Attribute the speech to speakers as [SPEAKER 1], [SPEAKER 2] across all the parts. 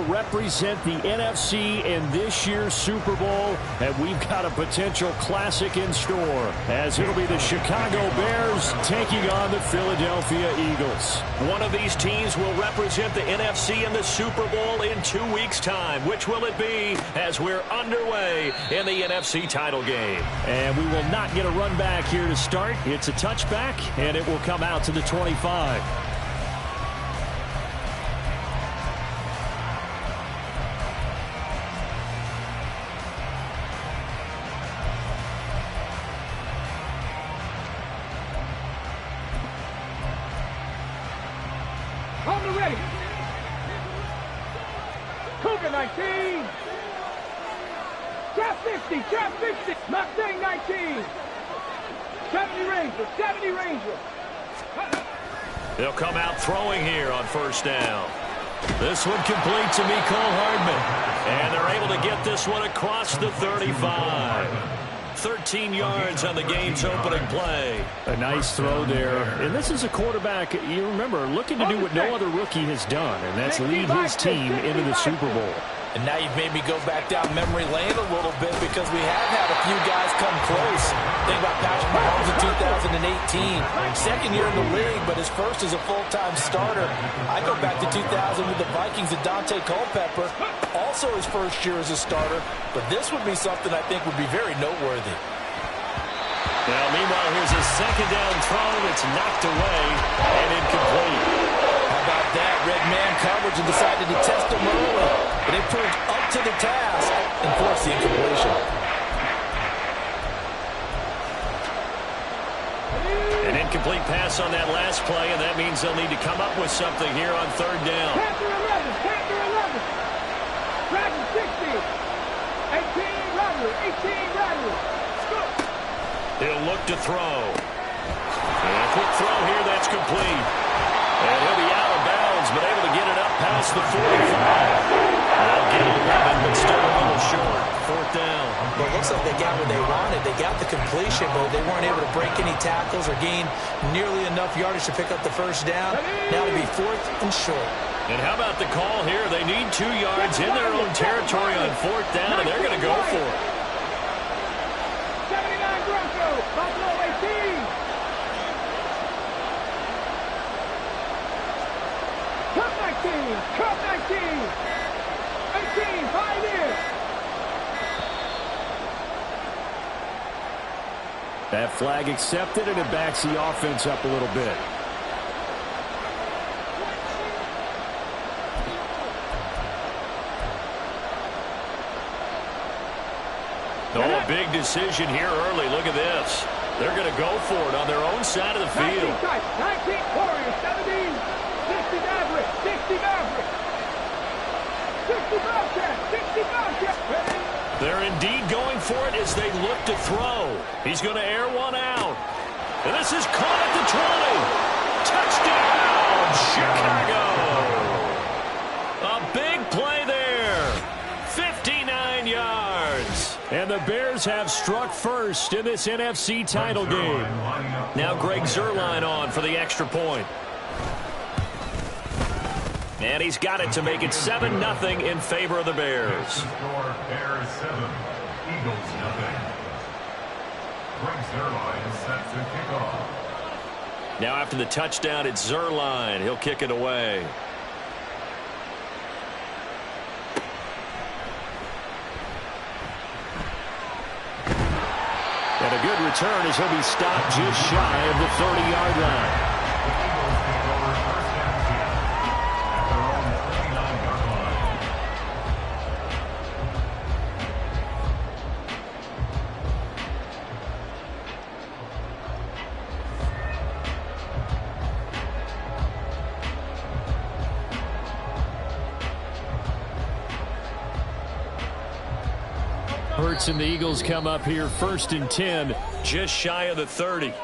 [SPEAKER 1] represent the NFC in this year's Super Bowl, and we've got a potential classic in store, as it'll be the Chicago Bears taking on the Philadelphia Eagles.
[SPEAKER 2] One of these teams will represent the NFC in the Super Bowl in 2 weeks' time. Which will it be as we're underway in the NFC title game?
[SPEAKER 1] And we will not get a run back here to start. It's a touchback, and it will come out to the 25.
[SPEAKER 3] Ready. Cougar 19. Trap 50. Trap 50. Mustang 19. 70 Ranger. 70 Ranger.
[SPEAKER 2] They'll come out throwing here on first down. This one complete to Mecole Hardman. And they're able to get this one across the 35. 13 yards on the game's opening play.
[SPEAKER 1] A nice throw there. And this is a quarterback, you remember, looking to do what no other rookie has done, and that's lead his team into the Super Bowl.
[SPEAKER 4] And now you've made me go back down memory lane a little bit because we have had a few guys come close. Think about Patrick Mahomes in 2018. Second year in the league, but his first as a full-time starter. I go back to 2000 with the Vikings and Dante Culpepper. Also his first year as a starter. But this would be something I think would be very noteworthy.
[SPEAKER 2] Now, meanwhile, here's a second down throw that's knocked away and incomplete.
[SPEAKER 4] How about that? Red man coverage and decided to test him early. But it proved up to the task and forced the incompletion.
[SPEAKER 2] An incomplete pass on that last play, and that means they'll need to come up with something here on third down.
[SPEAKER 3] Panther 11. Panther 11. Dragon 60. 18 Rattler. 18 Rattler.
[SPEAKER 2] He'll look to throw. And a quick throw here, that's complete. And he'll be out of bounds, but able to get it up past the 45. They'll get 11, but still a little short. Fourth down.
[SPEAKER 4] Well, it looks like they got what they wanted. They got the completion, but they weren't able to break any tackles or gain nearly enough yardage to pick up the first down. Now to be fourth and short.
[SPEAKER 2] And how about the call here? They need 2 yards in their own territory on fourth down, and they're going to go for it.
[SPEAKER 3] 79 Broncos. Buffalo 18. Cup 19. Cup 19. 18. Pioneer.
[SPEAKER 1] That flag accepted, and it backs the offense up a little bit.
[SPEAKER 2] Oh, a big decision here early. Look at this. They're going to go for it on their own side of the field.
[SPEAKER 3] 19 Warriors, 17. 60 Maverick. 60 Maverick. 60 Bobcat. 60 Bobcat.
[SPEAKER 2] They're indeed going for it as they look to throw. He's going to air one out. And this is caught at the 20. Touchdown, Chicago. A big play there. 59 yards. And the Bears have struck first in this NFC title game. Now Greg Zuerlein on for the extra point. And he's got it to make it 7-0 in favor of the Bears.
[SPEAKER 5] Bears 7, Eagles 0. Greg Zuerlein set to kick off.
[SPEAKER 2] Now after the touchdown, it's Zuerlein. He'll kick it away. And a good return as he'll be stopped just shy of the 30-yard line. Hurts and the Eagles come up here first and 10, just shy of the 30.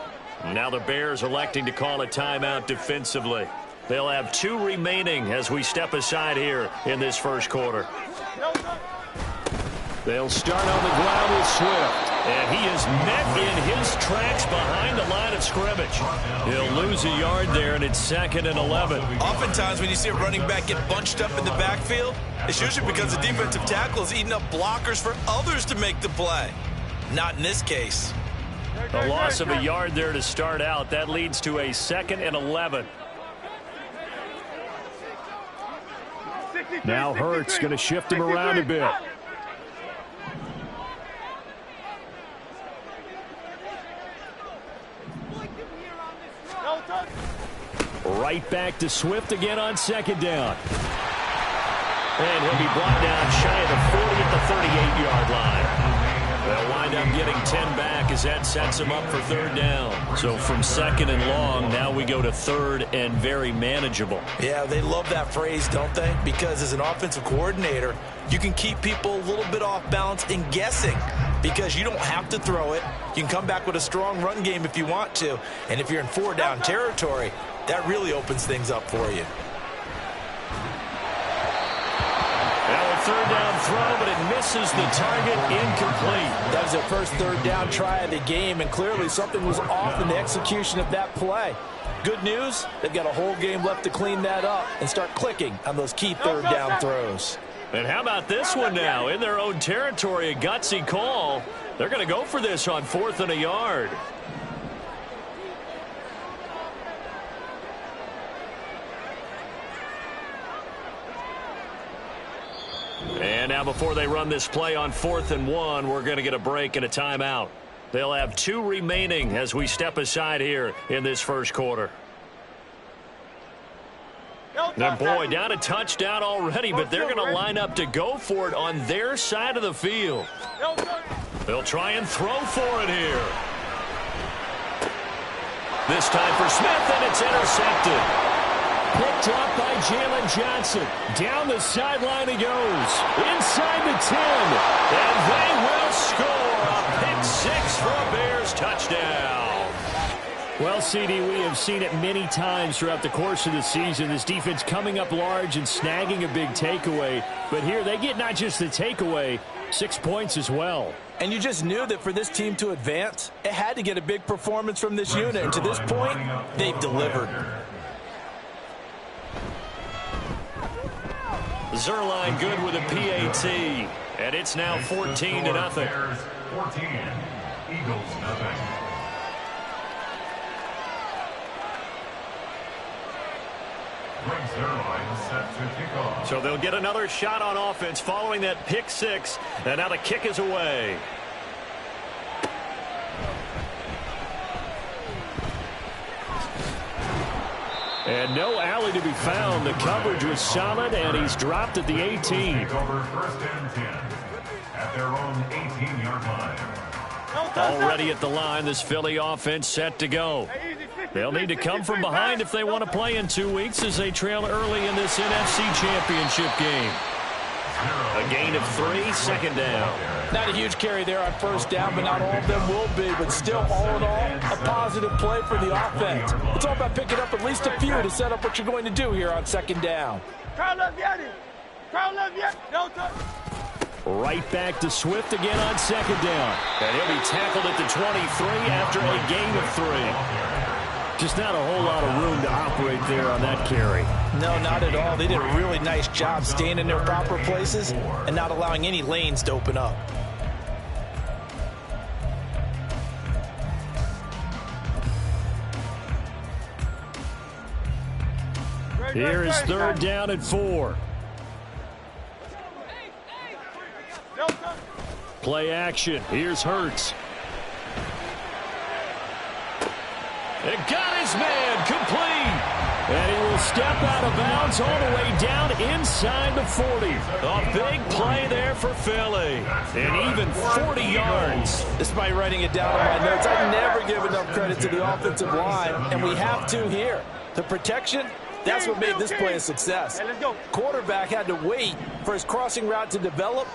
[SPEAKER 2] Now the Bears electing to call a timeout defensively. They'll have 2 remaining as we step aside here in this first quarter. They'll start on the ground with Swift.
[SPEAKER 1] And he is met in his tracks behind the line of scrimmage. He'll lose a yard there, and it's 2nd and 11.
[SPEAKER 4] Oftentimes when you see a running back get bunched up in the backfield, it's usually because the defensive tackle is eating up blockers for others to make the play. Not in this case.
[SPEAKER 1] A loss of a yard there to start out. That leads to a 2nd and 11. Now Hurts going to shift him around a bit. Right back to Swift again on 2nd down. And he'll be brought down shy of the 40 at the 38-yard line. They'll wind up getting 10 back as that sets them up for 3rd down. So from 2nd and long, now we go to 3rd and very manageable.
[SPEAKER 4] Yeah, they love that phrase, don't they? Because as an offensive coordinator, you can keep people a little bit off balance and guessing because you don't have to throw it. You can come back with a strong run game if you want to. And if you're in 4-down territory, that really opens things up for you.
[SPEAKER 1] Now a 3rd down throw, but it misses the target, incomplete.
[SPEAKER 4] That was their first 3rd down try of the game, and clearly something was off in the execution of that play. Good news, they've got a whole game left to clean that up and start clicking on those key 3rd down throws.
[SPEAKER 1] And how about this one now? In their own territory, a gutsy call. They're going to go for this on 4th and a yard. And now before they run this play on 4th and 1, we're going to get a break and a timeout. They'll have 2 remaining as we step aside here in this first quarter. And boy, down a touchdown already, but they're going to line up to go for it on their side of the field. They'll try and throw for it here. This time for Smith, and it's intercepted. Picked up by Jalen Johnson. Down the sideline he goes. Inside the 10. And they will score a pick 6 for a Bears touchdown. Well, CD, we have seen it many times throughout the course of the season. This defense coming up large and snagging a big takeaway. But here they get not just the takeaway, 6 points as well.
[SPEAKER 4] And you just knew that for this team to advance, it had to get a big performance from this unit. And to this point, they've delivered.
[SPEAKER 1] Zerline good with a PAT, and it's now 14-0.
[SPEAKER 5] Bears 14, Eagles nothing. Greg Zerline set to kick off.
[SPEAKER 1] So they'll get another shot on offense following that pick 6, and now the kick is away. And no alley to be found. The coverage was solid, and he's dropped at the 18.
[SPEAKER 5] Over 1st and 10 at their own 18-yard line.
[SPEAKER 1] Already at the line, this Philly offense set to go. They'll need to come from behind if they want to play in 2 weeks as they trail early in this NFC Championship game. A gain of 3, 2nd down.
[SPEAKER 4] Not a huge carry there on 1st down, but not all of them will be. But still, all in all, a positive play for the offense. It's all about picking up at least a few to set up what you're going to do here on 2nd down.
[SPEAKER 1] Right back to Swift again on 2nd down. And he'll be tackled at the 23 after a gain of 3. Just not a whole lot of room to operate there on that carry.
[SPEAKER 4] No, not at all. They did a really nice job staying in their proper places and not allowing any lanes to open up.
[SPEAKER 1] Here is 3rd down and 4. Play action. Here's Hurts. It got his man complete. And he will step out of bounds all the way down inside the 40. A big play there for Philly. And even 40 yards.
[SPEAKER 4] Despite writing it down on my notes, I never give enough credit to the offensive line, and we have to here. The protection, that's what made this play a success. Quarterback had to wait for his crossing route to develop,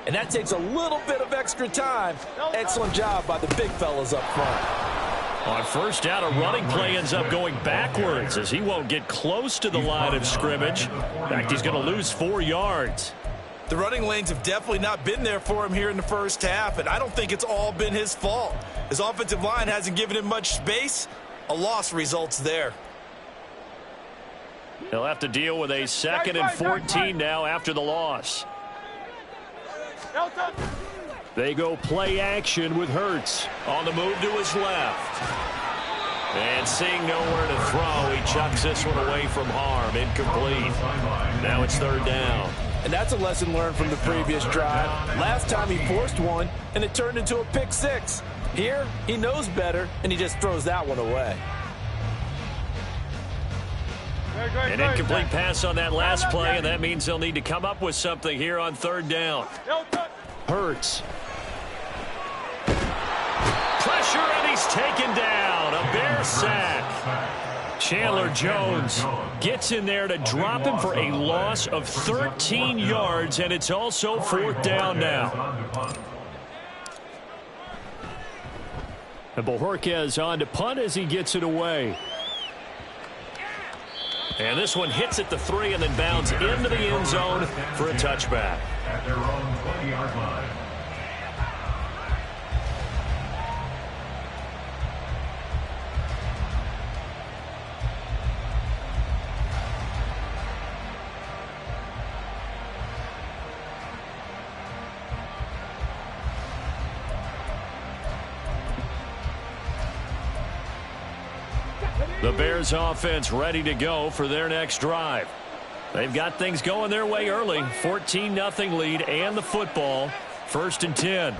[SPEAKER 4] and that takes a little bit of extra time. Excellent job by the big fellas up front.
[SPEAKER 1] On 1st down, a running play ends up going backwards as he won't get close to the line of scrimmage. In fact, he's going to lose 4 yards.
[SPEAKER 4] The running lanes have definitely not been there for him here in the first half, and I don't think it's all been his fault. His offensive line hasn't given him much space. A loss results there.
[SPEAKER 1] They'll have to deal with a 2nd and 14 now after the loss. They go play action with Hurts.
[SPEAKER 2] On the move to his left. And seeing nowhere to throw, he chucks this one away from harm. Incomplete. Now it's 3rd down.
[SPEAKER 4] And that's a lesson learned from the previous drive. Last time he forced one, and it turned into a pick 6. Here, he knows better, and he just throws that one away.
[SPEAKER 1] An incomplete pass on that last play, and that means they'll need to come up with something here on 3rd down. Hurts. Pressure, and he's taken down. A Bear sack. Chandler Jones gets in there to drop him for a loss of 13 yards, and it's also 4th down now. And Bojorquez on to punt as he gets it away. And this one hits at the 3 and then bounds into the end zone for a touchback.
[SPEAKER 5] At their own 20-yard line.
[SPEAKER 1] The Bears offense ready to go for their next drive. They've got things going their way early. 14-0 lead and the football. 1st and 10.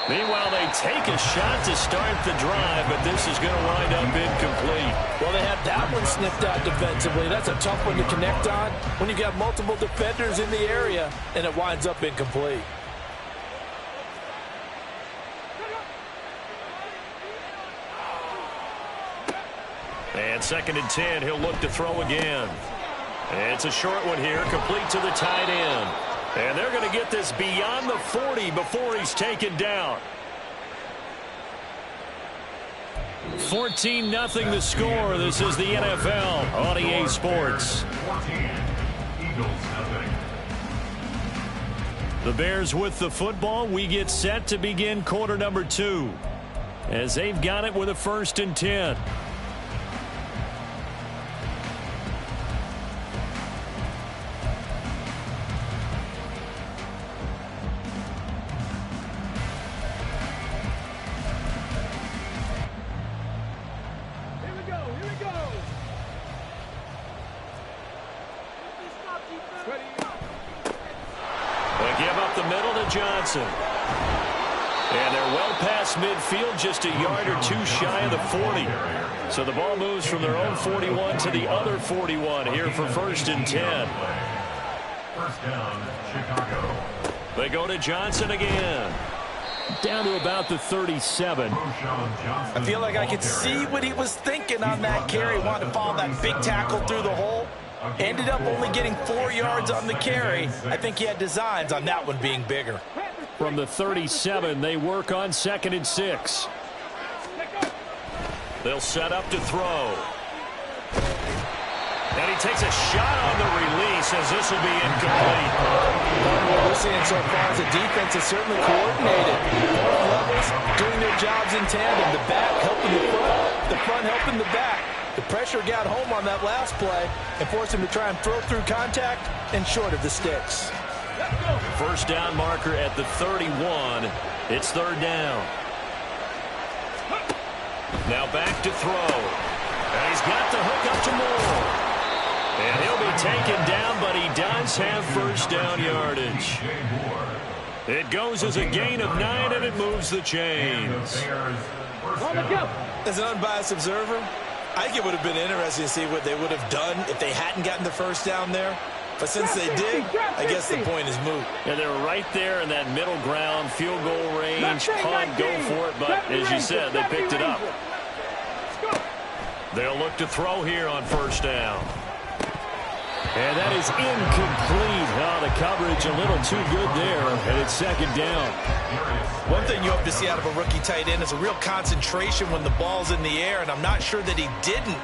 [SPEAKER 1] Meanwhile, they take a shot to start the drive, but this is going to wind up incomplete.
[SPEAKER 4] Well, they had that one sniffed out defensively. That's a tough one to connect on when you got multiple defenders in the area, and it winds up incomplete.
[SPEAKER 1] And 2nd and 10, he'll look to throw again. And it's a short one here, complete to the tight end. And they're going to get this beyond the 40 before he's taken down. 14-0 the score. This is the NFL on EA Sports.
[SPEAKER 5] 14. Eagles nothing.
[SPEAKER 1] The Bears with the football. We get set to begin quarter number 2 as they've got it with a 1st and 10. Johnson. And they're well past midfield, just a yard or 2 shy of the 40. So the ball moves from their own 41 to the other 41 here for 1st and 10.
[SPEAKER 5] 1st down, Chicago.
[SPEAKER 1] They go to Johnson again. Down to about the 37.
[SPEAKER 4] I feel like I could see what he was thinking on that carry. Wanted to follow that big tackle through the hole. Ended up only getting 4 yards on the carry. I think he had designs on that one being bigger.
[SPEAKER 1] From the 37, they work on 2nd and 6. They'll set up to throw. And he takes a shot on the release as this will be incomplete.
[SPEAKER 4] What we're seeing so far is the defense is certainly coordinated. Both levels doing their jobs in tandem. The back helping the front helping the back. The pressure got home on that last play and forced him to try and throw through contact and short of the sticks.
[SPEAKER 1] 1st down marker at the 31. It's 3rd down. Now back to throw. And he's got the hook up to Moore. And he'll be taken down, but he does have 1st down yardage. It goes as a gain of 9, and it moves the chains.
[SPEAKER 4] As an unbiased observer, I think it would have been interesting to see what they would have done if they hadn't gotten the 1st down there. But since they did, I guess the point is moot.
[SPEAKER 1] And they were right there in that middle ground, field goal range, punt, go for it. But as you said, they picked it up. They'll look to throw here on 1st down. And that is incomplete. Oh, the coverage a little too good there, and it's 2nd down.
[SPEAKER 4] One thing you hope to see out of a rookie tight end is a real concentration when the ball's in the air, and I'm not sure that he didn't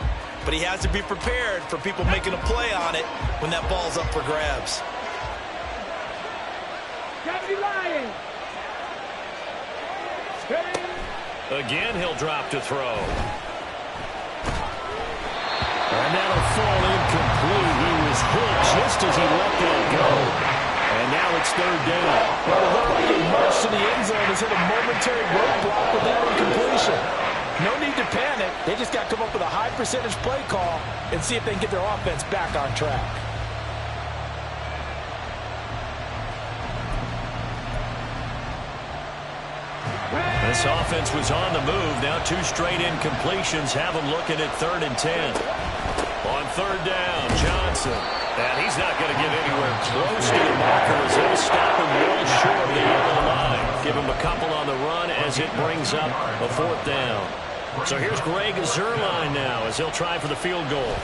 [SPEAKER 4] but he has to be prepared for people making a play on it when that ball's up for grabs.
[SPEAKER 2] Again, he'll drop to throw.
[SPEAKER 1] And that'll fall incomplete. He was hit just as he let that go. And now it's third down.
[SPEAKER 4] Well, it looked like he marched to the end zone. Has hit a momentary roadblock with that incompletion. No need to panic. They just got to come up with a high percentage play call and see if they can get their offense back on track.
[SPEAKER 2] This offense was on the move. Now 2 straight incompletions have them looking at 3rd and 10. On 3rd down, Johnson. And he's not going to get anywhere close to the marker as he'll stop him well short of the yellow line. Give him a couple on the run as it brings up a 4th down. So here's Greg Zuerlein now as he'll try for the field goal.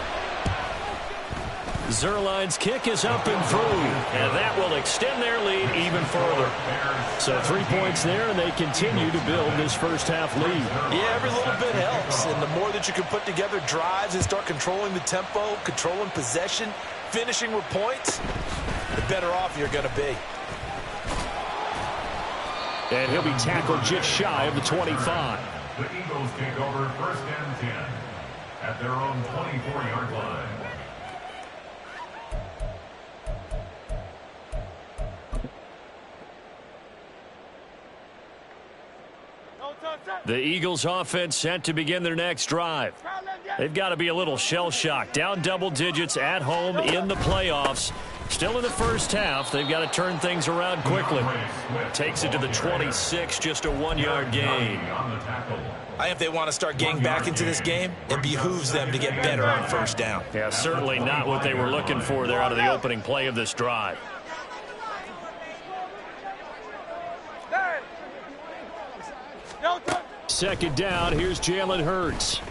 [SPEAKER 2] Zuerlein's kick is up and through, and that will extend their lead even further.
[SPEAKER 1] So 3 points there, and they continue to build this first half lead.
[SPEAKER 4] Yeah, every little bit helps, and the more that you can put together drives and start controlling the tempo, controlling possession, finishing with points, the better off you're going to be.
[SPEAKER 1] And he'll be tackled just shy of the 25.
[SPEAKER 5] The Eagles take over 1st and 10 at their own 24-yard line.
[SPEAKER 2] The Eagles offense set to begin their next drive. They've got to be a little shell-shocked. Down double digits at home in the playoffs. Still in the first half. They've got to turn things around quickly. Takes it to the 26, just a 1-yard gain.
[SPEAKER 4] I think if they want to start getting back into this game, it behooves them to get better on 1st down.
[SPEAKER 2] Yeah, certainly not what they were looking for there out of the opening play of this drive.
[SPEAKER 1] Second down, here's Jalen Hurts.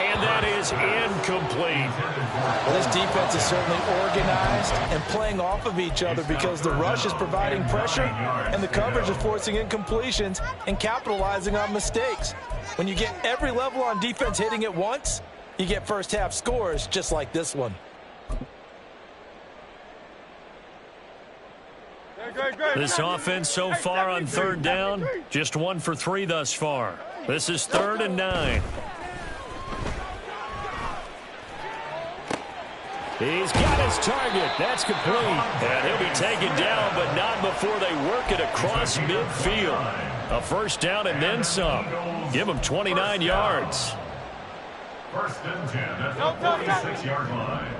[SPEAKER 2] And that is incomplete.
[SPEAKER 4] Well, this defense is certainly organized and playing off of each other because the rush is providing pressure and the coverage is forcing incompletions and capitalizing on mistakes. When you get every level on defense hitting at once, you get first half scores just like this one.
[SPEAKER 2] This offense so far on 3rd down, just 1 for 3 thus far. This is 3rd and 9.
[SPEAKER 1] He's got his target. That's complete.
[SPEAKER 2] And he'll be taken down, but not before they work it across midfield. A 1st down and then some. Give him 29 yards.
[SPEAKER 5] 1st and 10 at the 46-yard line.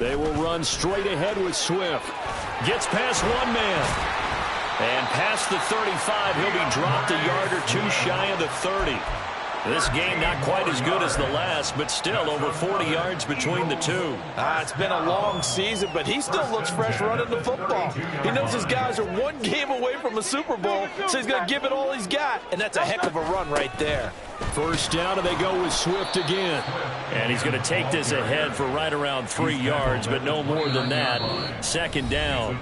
[SPEAKER 1] They will run straight ahead with Swift.
[SPEAKER 2] Gets past 1 man. And past the 35, he'll be dropped a yard or 2 shy of the 30. This game not quite as good as the last, but still over 40 yards between the two.
[SPEAKER 4] It's been a long season, but he still looks fresh running the football. He knows his guys are 1 game away from a Super Bowl, so he's going to give it all he's got, and that's a heck of a run right there.
[SPEAKER 1] 1st down, and they go with Swift again.
[SPEAKER 2] And he's going to take this ahead for right around 3 yards, but no more than that. 2nd down.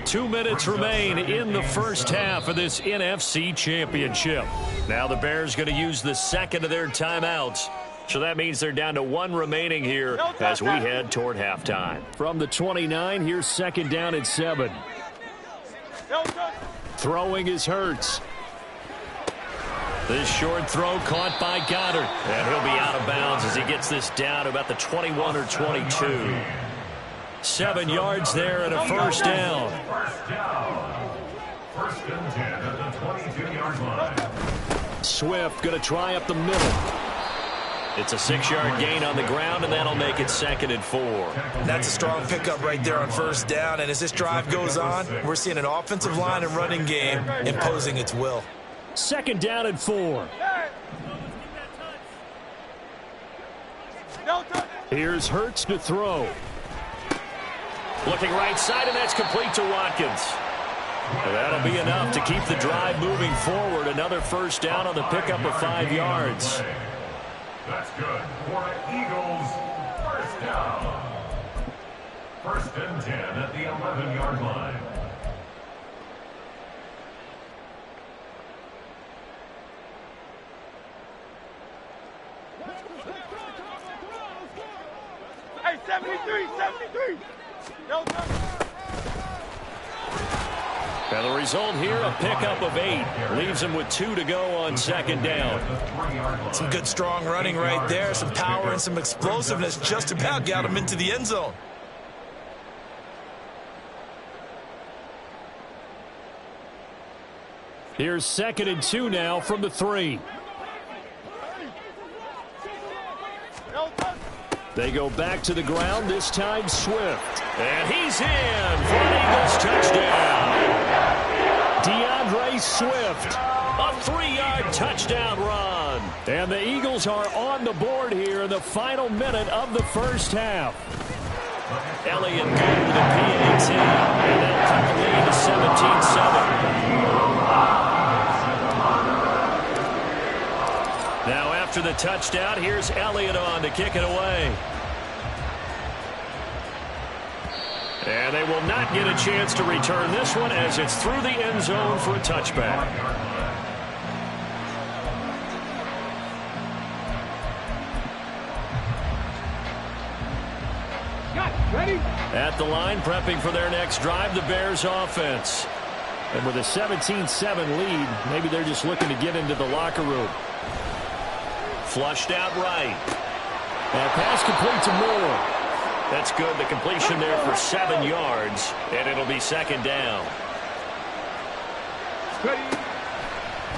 [SPEAKER 2] 2 minutes remain in the first half of this NFC Championship. Now the Bears going to use the 2nd of their timeouts. So that means they're down to 1 remaining here as we head toward halftime.
[SPEAKER 1] From the 29, here's 2nd down and 7. Throwing is Hurts.
[SPEAKER 2] This short throw caught by Goddard. And he'll be out of bounds as he gets this down to about the 21 or 22. 7 yards there and a 1st down.
[SPEAKER 5] 1st and 10 at the 22-yard line.
[SPEAKER 1] Swift going to try up the middle.
[SPEAKER 2] It's a 6-yard gain on the ground, and that'll make it 2nd and 4.
[SPEAKER 4] That's a strong pickup right there on 1st down. And as this drive goes on, we're seeing an offensive line and running game imposing its will.
[SPEAKER 1] 2nd down and 4. Here's Hurts to throw.
[SPEAKER 2] Looking right side, and that's complete to Watkins. That'll be enough to keep the drive moving forward. Another 1st down on the pickup of 5 yards.
[SPEAKER 5] That's good for Eagles. 1st down. 1st and 10 at the 11-yard line.
[SPEAKER 3] Hey, 73, 73. No,
[SPEAKER 1] And the result here, a pickup of 8. Leaves him with 2 to go on second down.
[SPEAKER 4] Some good strong running right there. Some power and some explosiveness just about got him into the end zone.
[SPEAKER 1] Here's 2nd and 2 now from the 3. They go back to the ground, this time Swift.
[SPEAKER 2] And he's in for an Eagles touchdown.
[SPEAKER 1] DeAndre Swift.
[SPEAKER 2] A 3-yard touchdown run.
[SPEAKER 1] And the Eagles are on the board here in the final minute of the first half.
[SPEAKER 2] Elliott good with a PAT. And they'll cut the lead to 17-7. Now after the touchdown, here's Elliott on to kick it away. And they will not get a chance to return this one as it's through the end zone for a touchback.
[SPEAKER 3] ready?
[SPEAKER 1] At the line, prepping for their next drive, the Bears offense. And with a 17-7 lead, maybe they're just looking to get into the locker room.
[SPEAKER 2] Flushed out right.
[SPEAKER 1] And pass complete to Moore.
[SPEAKER 2] That's good. The completion there for 7 yards, and it'll be second down.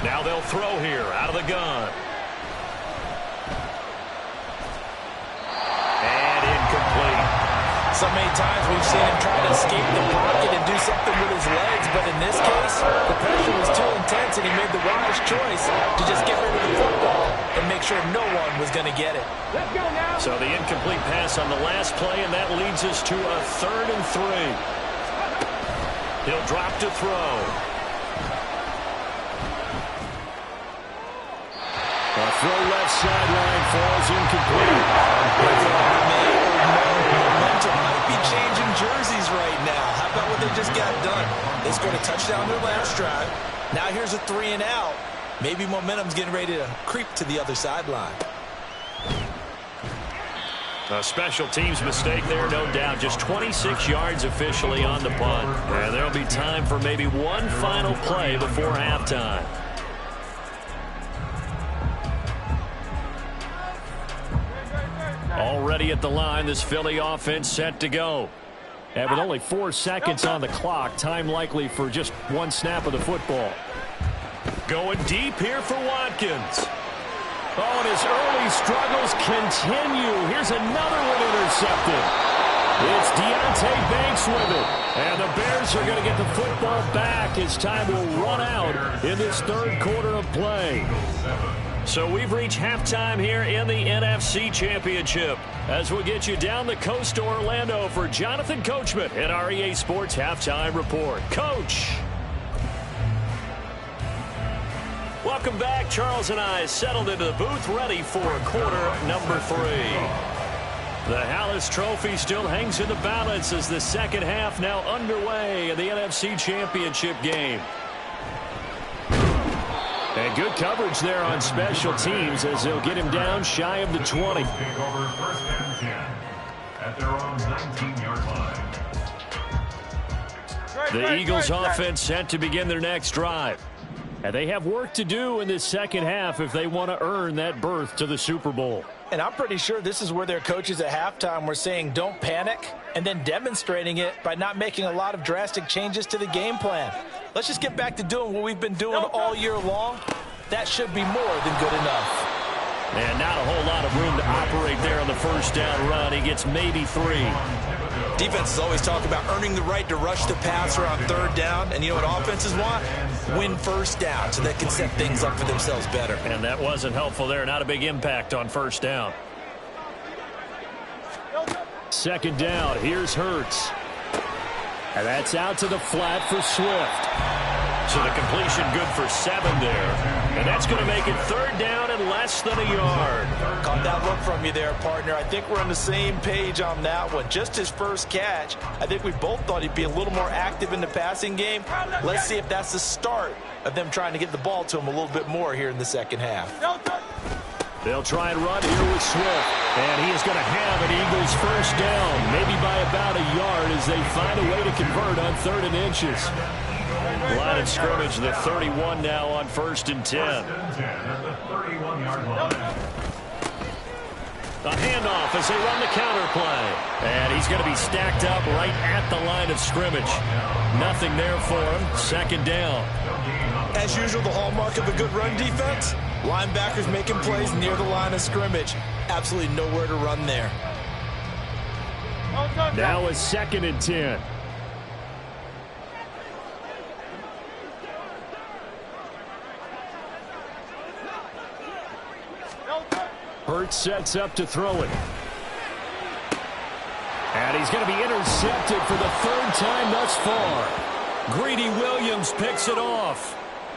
[SPEAKER 2] Now they'll throw here out of the gun. And incomplete.
[SPEAKER 4] So many times we've seen him try to escape the pocket and do something with his legs, but in this case, the pressure was too intense, and he made the wise choice to just get rid of the football and make sure no one was going to get it.
[SPEAKER 3] Let's go now.
[SPEAKER 2] So the incomplete pass on the last play, and that leads us to a 3rd and 3. He'll drop to throw.
[SPEAKER 1] A throw left sideline falls incomplete.
[SPEAKER 4] Momentum might be changing jerseys right now. How about what they just got done? They scored a touchdown their last drive. Now here's a 3 and out. Maybe momentum's getting ready to creep to the other sideline.
[SPEAKER 2] A special teams mistake there, no doubt. Just 26 yards officially on the punt. And there'll be time for maybe one final play before halftime.
[SPEAKER 1] Already at the line, this Philly offense set to go. And with only 4 seconds on the clock, time likely for just one snap of the football.
[SPEAKER 2] Going deep here for Watkins.
[SPEAKER 1] Oh, and his early struggles continue. Here's another one intercepted. It's Deontay Banks with it. And the Bears are going to get the football back as time will run out in this 3rd quarter of play.
[SPEAKER 2] So we've reached halftime here in the NFC Championship. As we'll get you down the coast to Orlando for Jonathan Coachman at our EA Sports Halftime Report. Coach. Welcome back. Charles and I settled into the booth ready for quarter number 3. The Hallis Trophy still hangs in the balance as the second half now underway in the NFC Championship game. And good coverage there on special teams as they'll get him down shy of the 20.
[SPEAKER 5] Take over 1st and 10 at their own 19-yard line.
[SPEAKER 1] The Eagles offense set to begin their next drive. And they have work to do in this second half if they want to earn that berth to the Super Bowl.
[SPEAKER 4] And I'm pretty sure this is where their coaches at halftime were saying don't panic, and then demonstrating it by not making a lot of drastic changes to the game plan. Let's just get back to doing what we've been doing all year long. That should be more than good enough.
[SPEAKER 2] And not a whole lot of room to operate there on the first down run. He gets maybe 3.
[SPEAKER 4] Defenses always talk about earning the right to rush the passer on 3rd down. And you know what offenses want? Win 1st down so they can set things up for themselves better.
[SPEAKER 2] And that wasn't helpful there. Not a big impact on 1st down.
[SPEAKER 1] 2nd down. Here's Hurts. And that's out to the flat for Swift.
[SPEAKER 2] So the completion good for 7 there. And that's going to make it 3rd down and less than a yard.
[SPEAKER 4] Caught that look from you there, partner. I think we're on the same page on that one. Just his first catch. I think we both thought he'd be a little more active in the passing game. Let's see if that's the start of them trying to get the ball to him a little bit more here in the second half.
[SPEAKER 1] They'll try and run here with Swift. And he is going to have an Eagles first down, maybe by about a yard as they find a way to convert on 3rd and inches. Line of scrimmage, the 31 now on 1st and 10. The handoff as they run the counter play. And he's going to be stacked up right at the line of scrimmage. Nothing there for him. 2nd down.
[SPEAKER 4] As usual, the hallmark of a good run defense, linebackers making plays near the line of scrimmage. Absolutely nowhere to run there.
[SPEAKER 1] Now a 2nd and 10. Hurts sets up to throw it. And he's going to be intercepted for the 3rd time thus far. Greedy Williams picks it off.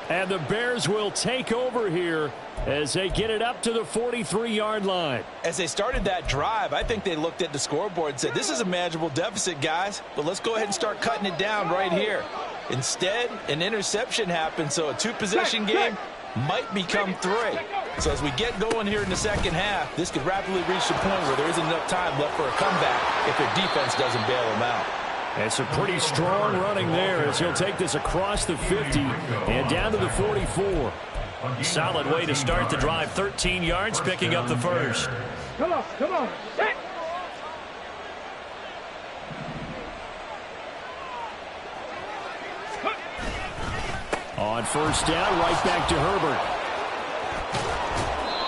[SPEAKER 1] And the Bears will take over here as they get it up to the 43-yard line.
[SPEAKER 4] As they started that drive, I think they looked at the scoreboard and said, this is a manageable deficit, guys, but let's go ahead and start cutting it down right here. Instead, an interception happened, so a 2-possession game might become 3. So as we get going here in the 2nd half, this could rapidly reach the point where there isn't enough time left for a comeback if their defense doesn't bail them out.
[SPEAKER 1] It's a pretty strong running there as he'll take this across the 50 and down to the 44.
[SPEAKER 2] Solid way to start the drive. 13 yards, picking up the first.
[SPEAKER 3] Come on, come on. Set.
[SPEAKER 1] On 1st down, right back to Herbert.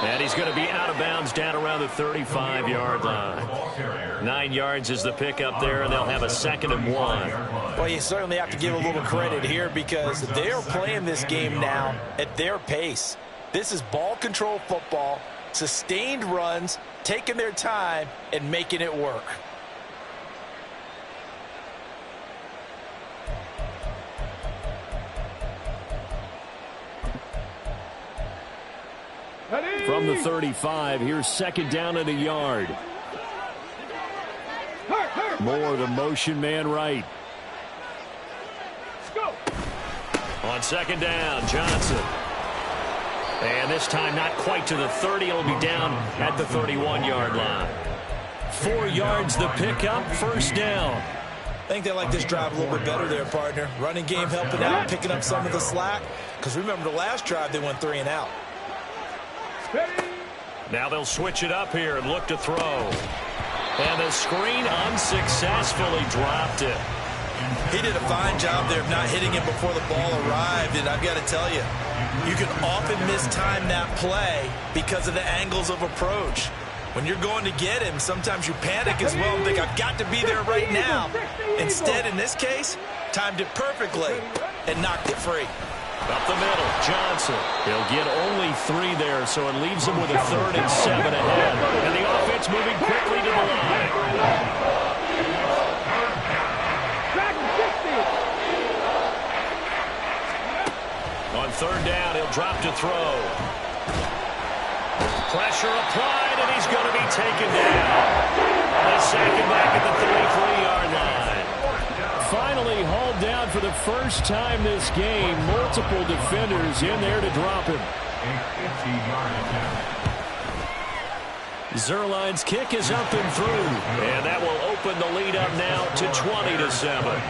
[SPEAKER 2] And he's going to be out of bounds down around the 35-yard line. 9 yards is the pickup there, and they'll have a 2nd and 1.
[SPEAKER 4] Well, you certainly have to give a little credit here because they're playing this game now at their pace. This is ball control football, sustained runs, taking their time, and making it work.
[SPEAKER 1] From the 35, here's 2nd down and a yard. More the motion man right.
[SPEAKER 2] On 2nd down, Johnson. And this time not quite to the 30. It'll be down at the 31-yard line.
[SPEAKER 1] 4 yards the pickup, 1st down.
[SPEAKER 4] I think they like this drive a little bit better there, partner. Running game helping out, picking up some of the slack. Because remember, the last drive they went 3 and out.
[SPEAKER 2] Now they'll switch it up here and look to throw. And the screen unsuccessfully dropped it.
[SPEAKER 4] He did a fine job there of not hitting him before the ball arrived. And I've got to tell you, you can often mistime that play because of the angles of approach. When you're going to get him, sometimes you panic as well and think, I've got to be there right now. Instead, in this case, timed it perfectly and knocked it free.
[SPEAKER 2] Up the middle, Johnson.
[SPEAKER 1] He'll get only 3 there, so it leaves him with a 3rd and 7 ahead.
[SPEAKER 2] And the offense moving quickly to the line. On 3rd down, he'll drop to throw. Pressure applied, and he's going to be taken down. They sack him back at the 33-yard line.
[SPEAKER 1] Finally hauled down for the first time this game. Multiple defenders in there to drop him. Zerline's kick is up and through.
[SPEAKER 2] And that will open the lead up now to 20-7.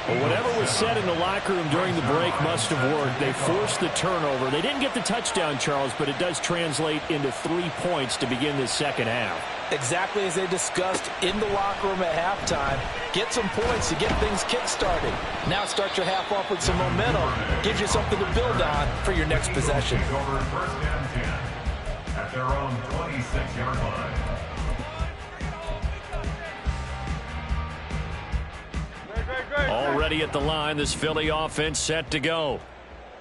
[SPEAKER 1] Well, whatever was said in the locker room during the break must have worked. They forced the turnover. They didn't get the touchdown, Charles, but it does translate into 3 points to begin this 2nd half.
[SPEAKER 4] Exactly as they discussed in the locker room at halftime. Get some points to get things kick-started. Now start your half off with some momentum. Gives you something to build on for your next possession.
[SPEAKER 5] Over 1st and 10 at their own 26-yard line.
[SPEAKER 2] Already at the line, this Philly offense set to go.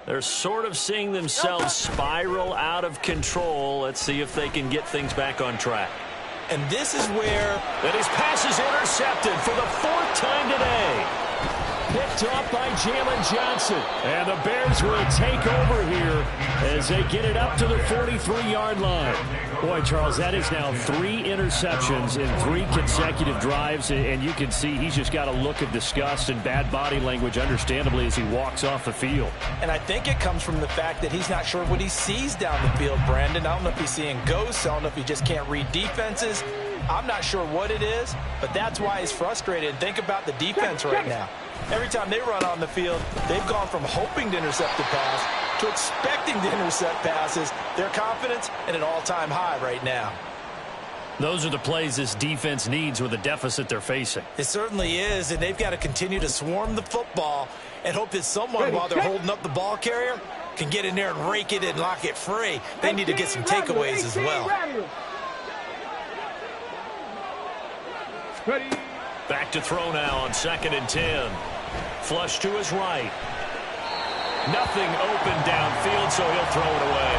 [SPEAKER 2] They're sort of seeing themselves spiral out of control. Let's see if they can get things back on track.
[SPEAKER 4] And this is where...
[SPEAKER 2] And his pass is intercepted for the 4th time today.
[SPEAKER 1] Picked off by Jalen Johnson. And the Bears will take over here as they get it up to the 43-yard line. Boy, Charles, that is now 3 interceptions in 3 consecutive drives, and you can see he's just got a look of disgust and bad body language, understandably, as he walks off the field.
[SPEAKER 4] And I think it comes from the fact that he's not sure what he sees down the field, Brandon. I don't know if he's seeing ghosts. I don't know if he just can't read defenses. I'm not sure what it is, but that's why he's frustrated. Think about the defense right now. Every time they run on the field, they've gone from hoping to intercept the pass to expecting to intercept passes. Their confidence at an all-time high right now.
[SPEAKER 1] Those are the plays this defense needs with the deficit they're facing.
[SPEAKER 4] It certainly is, and they've got to continue to swarm the football and hope that someone, while they're holding up the ball carrier, can get in there and rake it and lock it free. They need to get some takeaways as well.
[SPEAKER 2] Back to throw now on 2nd and 10. Flush to his right. Nothing open downfield, so he'll throw it away.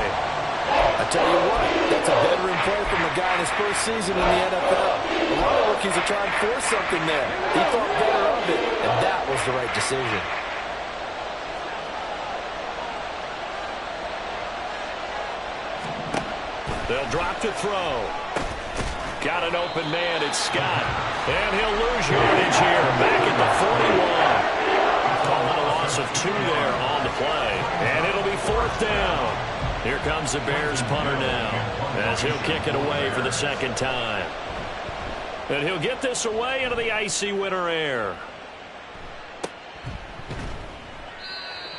[SPEAKER 4] I tell you what, that's a veteran play from the guy in his first season in the NFL. A lot of rookies are trying to force something there. He thought better of it, and that was the right decision.
[SPEAKER 2] They'll drop to throw. Got an open man, it's Scott. And he'll lose yardage here, back at the 41. Call it a loss of 2 there on the play. And it'll be 4th down. Here comes the Bears punter now, as he'll kick it away for the 2nd time. And he'll get this away into the icy winter air.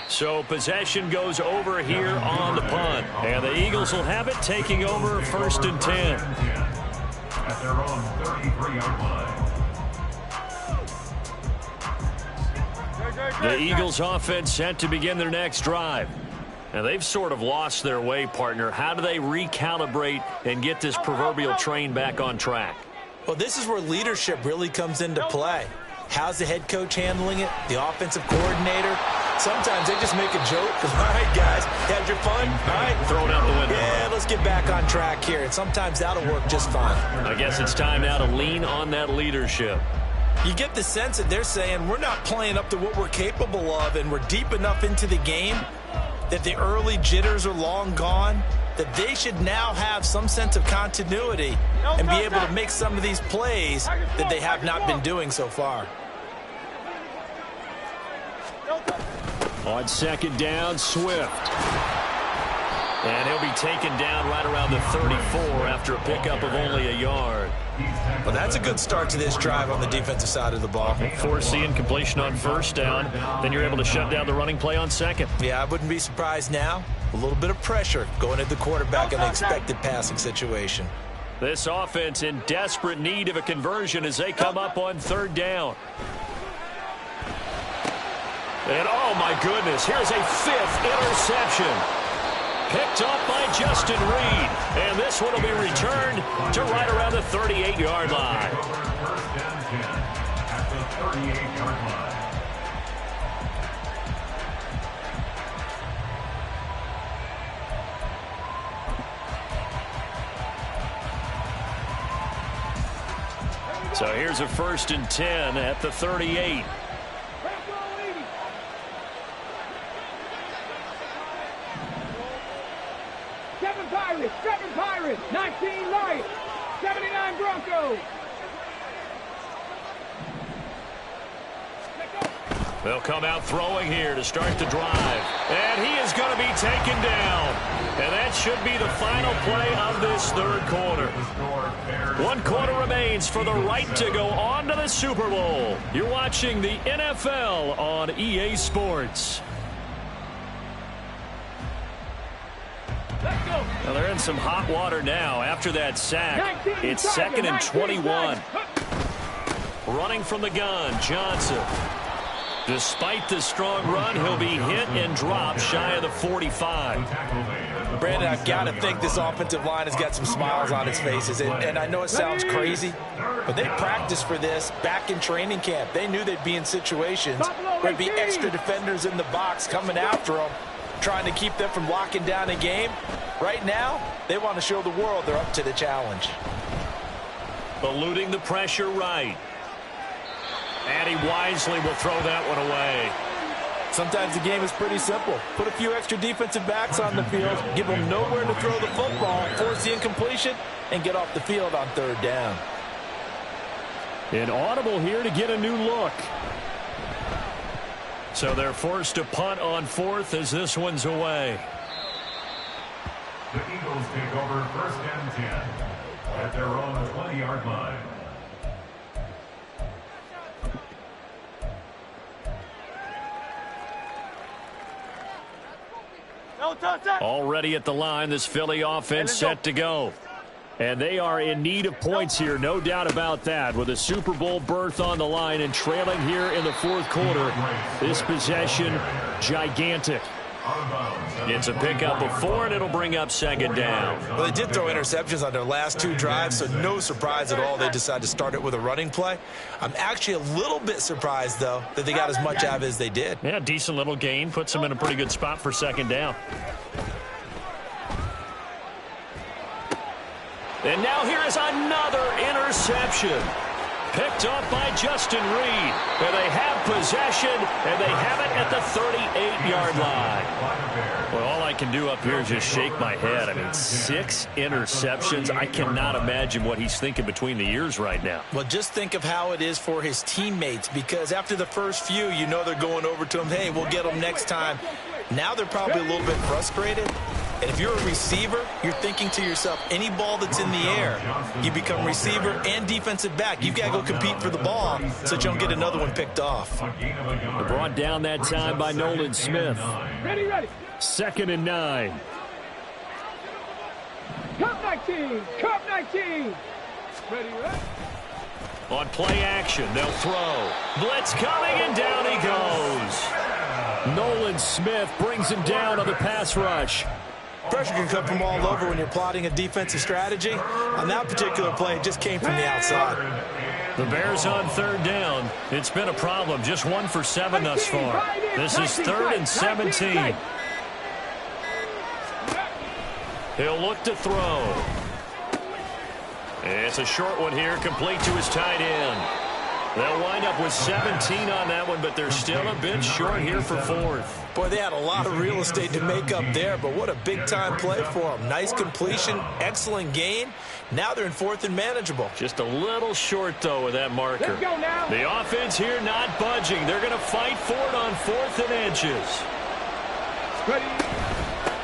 [SPEAKER 2] So possession goes over here on the punt. And the Eagles will have it, taking over 1st and 10.
[SPEAKER 5] At their own 33-yard line.
[SPEAKER 2] The Eagles offense set to begin their next drive. And they've sort of lost their way, partner. How do they recalibrate and get this proverbial train back on track?
[SPEAKER 4] Well, this is where leadership really comes into play. How's the head coach handling it? The offensive coordinator? Sometimes they just make a joke. All right, guys, had your fun? All right,
[SPEAKER 2] throw it out the window.
[SPEAKER 4] Yeah, let's get back on track here. And sometimes that'll work just fine.
[SPEAKER 2] I guess it's time now to lean on that leadership.
[SPEAKER 4] You get the sense that they're saying we're not playing up to what we're capable of, and we're deep enough into the game that the early jitters are long gone, that they should now have some sense of continuity and be able to make some of these plays that they have not been doing so far.
[SPEAKER 1] On 2nd down, Swift.
[SPEAKER 2] And he'll be taken down right around the 34 after a pickup of only a yard.
[SPEAKER 4] Well, that's a good start to this drive on the defensive side of the ball.
[SPEAKER 2] Force the incompletion on 1st down. Then you're able to shut down the running play on 2nd.
[SPEAKER 4] Yeah, I wouldn't be surprised now. A little bit of pressure going at the quarterback in an expected passing situation.
[SPEAKER 2] This offense in desperate need of a conversion as they come up on 3rd down. And, oh, my goodness, here's a 5th interception. Picked up by Justin Reed. And this one will be returned to right around the 38-yard line.
[SPEAKER 5] 1st and 10 at the 38-yard line.
[SPEAKER 2] So here's a 1st and 10 at the 38.
[SPEAKER 3] Seven Pirates, 19 Lions, 79 Broncos.
[SPEAKER 2] They'll come out throwing here to start the drive. And he is going to be taken down. And that should be the final play of this 3rd quarter. 1 quarter remains for the right to go on to the Super Bowl. You're watching the NFL on EA Sports. Well, they're in some hot water now after that sack. It's 2nd and 21. Running from the gun, Johnson. Despite the strong run, he'll be hit and dropped shy of the 45.
[SPEAKER 4] Brandon, I've got to think this offensive line has got some smiles on its faces. And I know it sounds crazy, but they practiced for this back in training camp. They knew they'd be in situations where there'd be extra defenders in the box coming after them, trying to keep them from locking down a game. Right now, they want to show the world they're up to the challenge.
[SPEAKER 2] Eluding the pressure right. And he wisely will throw that one away.
[SPEAKER 4] Sometimes the game is pretty simple. Put a few extra defensive backs on the field, give them nowhere to throw the football, force the incompletion, and get off the field on third down.
[SPEAKER 1] An audible here to get a new look.
[SPEAKER 2] So they're forced to punt on fourth as this one's away.
[SPEAKER 5] The Eagles take over 1st and 10 at their own 20-yard line.
[SPEAKER 1] Already at the line, this Philly offense set to go. And they are in need of points here, no doubt about that. With a Super Bowl berth on the line and trailing here in the fourth quarter, this possession, gigantic.
[SPEAKER 2] It's a pickup of 4, and it'll bring up 2nd down.
[SPEAKER 4] Well, they did throw interceptions on their last 2 drives, so no surprise at all they decided to start it with a running play. I'm actually a little bit surprised, though, that they got as much out of it as they did.
[SPEAKER 2] Yeah, decent little gain. Puts them in a pretty good spot for 2nd down.
[SPEAKER 1] And now here is another interception. Picked off by Justin Reed. And they have possession, and they have it at the 38-yard line.
[SPEAKER 2] Well, all I can do up here is just shake my head. I mean, 6 interceptions. I cannot imagine what he's thinking between the ears right now.
[SPEAKER 4] Well, just think of how it is for his teammates, because after the first few, you know they're going over to him, hey, we'll get him next time. Now they're probably a little bit frustrated. And if you're a receiver, you're thinking to yourself, any ball that's in the air, you become receiver and defensive back. You've got to go compete for the ball so that you don't get another one picked off.
[SPEAKER 1] Brought down that time by Nolan Smith.
[SPEAKER 3] Ready.
[SPEAKER 1] 2nd and 9.
[SPEAKER 3] Cup 19. Ready.
[SPEAKER 1] On play action, they'll throw. Blitz coming, and down he goes. Nolan Smith brings him down on the pass rush.
[SPEAKER 4] Pressure can come from all over when you're plotting a defensive strategy. On that particular play, it just came from the outside.
[SPEAKER 1] The Bears on 3rd down. It's been a problem. Just 1 for 7 thus far. This is 3rd and 17. He'll look to throw. It's a short one here, complete to his tight end. They'll wind up with 17 on that one, but they're still a bit short here for 4th.
[SPEAKER 4] Boy, they had a lot of real estate to make up there, but what a big-time play for them. Nice completion, excellent gain. Now they're in 4th and manageable.
[SPEAKER 1] Just a little short, though, with that marker.
[SPEAKER 3] Let's go now.
[SPEAKER 1] The offense here not budging. They're going to fight for it on 4th and inches.
[SPEAKER 3] Ready.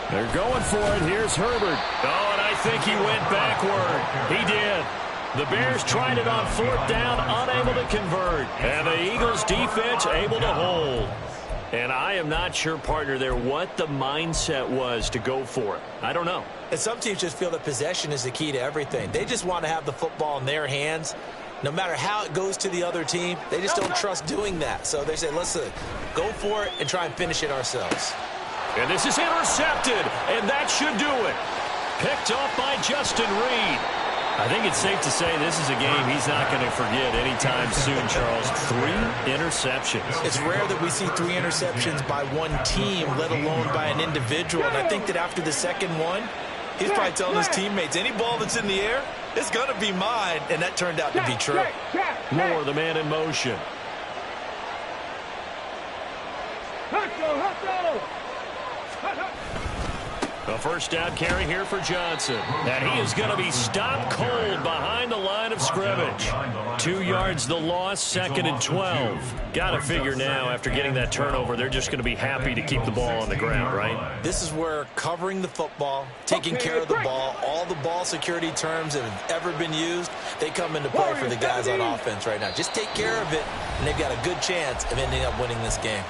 [SPEAKER 1] They're going for it. Here's Herbert. Oh, and I think he went backward. He did. The Bears tried it on 4th down, unable to convert. And the Eagles defense able to hold. And I am not sure, partner, there what the mindset was to go for it. I don't know.
[SPEAKER 4] And some teams just feel that possession is the key to everything. They just want to have the football in their hands. No matter how it goes to the other team, they just don't trust doing that. So they say, let's go for it and try and finish it ourselves.
[SPEAKER 1] And this is intercepted, and that should do it. Picked off by Justin Reed. I think it's safe to say this is a game he's not going to forget anytime soon, Charles. 3 interceptions.
[SPEAKER 4] It's rare that we see 3 interceptions by one team, let alone by an individual. And I think that after the second one, he's probably telling his teammates, any ball that's in the air, it's going to be mine. And that turned out to be true.
[SPEAKER 1] Moore, the man in motion. A first down carry here for Johnson. And he is going to be stopped cold behind the line of scrimmage. 2 yards the loss, 2nd and 12. Got to figure now, after getting that turnover, they're just going to be happy to keep the ball on the ground, right?
[SPEAKER 4] This is where covering the football, taking care of the ball, all the ball security terms that have ever been used, they come into play for the guys on offense right now. Just take care of it, and they've got a good chance of ending up winning this game.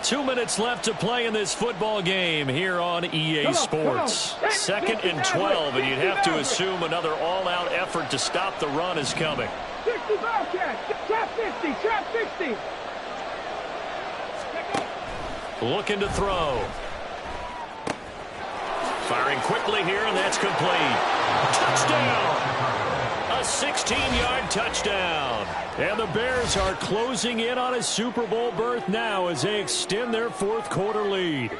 [SPEAKER 1] 2 minutes left to play in this football game here on EA Sports. 2nd and 12, and you'd have to assume another all-out effort to stop the run is coming.
[SPEAKER 3] 60 Bobcats, trap 50, trap 60.
[SPEAKER 1] Looking to throw. Firing quickly here, and that's complete. Touchdown! A 16-yard touchdown. And the Bears are closing in on a Super Bowl berth now as they extend their fourth quarter lead.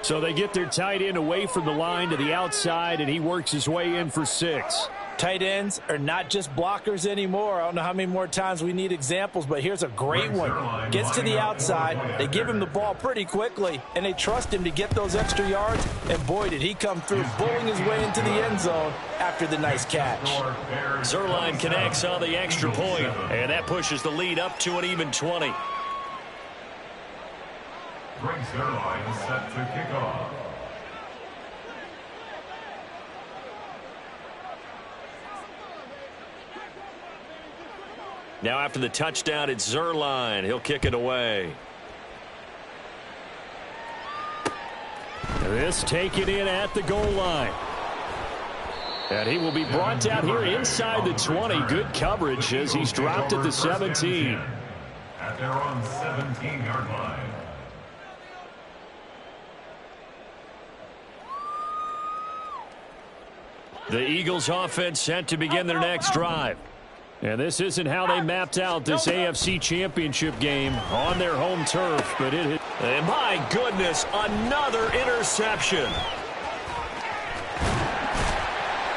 [SPEAKER 1] So they get their tight end away from the line to the outside, and he works his way in for 6.
[SPEAKER 4] Tight ends are not just blockers anymore. I don't know how many more times we need examples, but here's a great one. Gets to the outside, they give him the ball pretty quickly, and they trust him to get those extra yards, and boy, did he come through, bowling his way into the end zone after the nice catch.
[SPEAKER 2] Zerline connects on the extra point, and that pushes the lead up to an even 20.
[SPEAKER 5] Greg Zerline set to kick off.
[SPEAKER 2] Now after the touchdown, it's Zerline. He'll kick it away.
[SPEAKER 1] This taken in at the goal line. And he will be brought down here inside the 20. Good coverage as he's dropped at the 17.
[SPEAKER 5] At their own 17-yard line.
[SPEAKER 1] The Eagles offense set to begin their next drive. And this isn't how they mapped out this AFC Championship game on their home turf, but it hit.
[SPEAKER 2] And my goodness, another interception.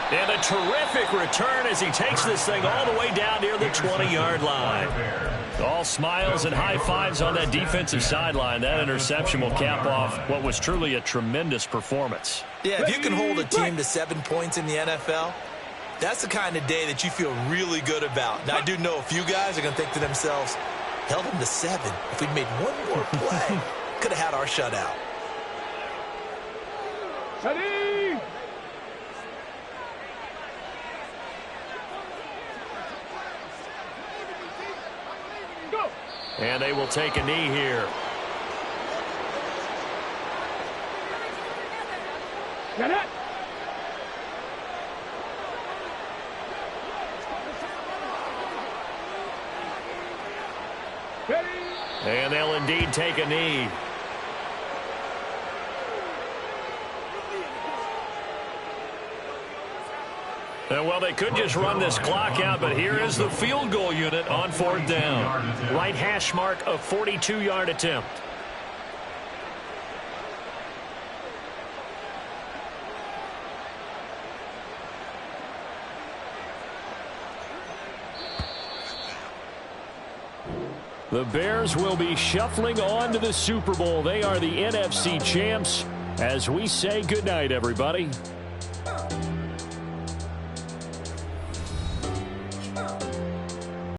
[SPEAKER 2] And a terrific return as he takes this thing all the way down near the 20-yard line. All smiles and high fives on that defensive sideline. That interception will cap off what was truly a tremendous performance.
[SPEAKER 4] Yeah, if you can hold a team to 7 points in the NFL, that's the kind of day that you feel really good about. Now, I do know a few guys are going to think to themselves, held them to 7. If we'd made one more play, could have had our shutout.
[SPEAKER 3] Ready? Go.
[SPEAKER 2] And they will take a knee here.
[SPEAKER 3] Get it. Ready?
[SPEAKER 2] And they'll indeed take a knee. Well, they could just run this clock out, but here is the field goal unit on 4th down.
[SPEAKER 1] Right hash mark, a 42-yard attempt. The Bears will be shuffling on to the Super Bowl. They are the NFC champs. As we say goodnight, everybody.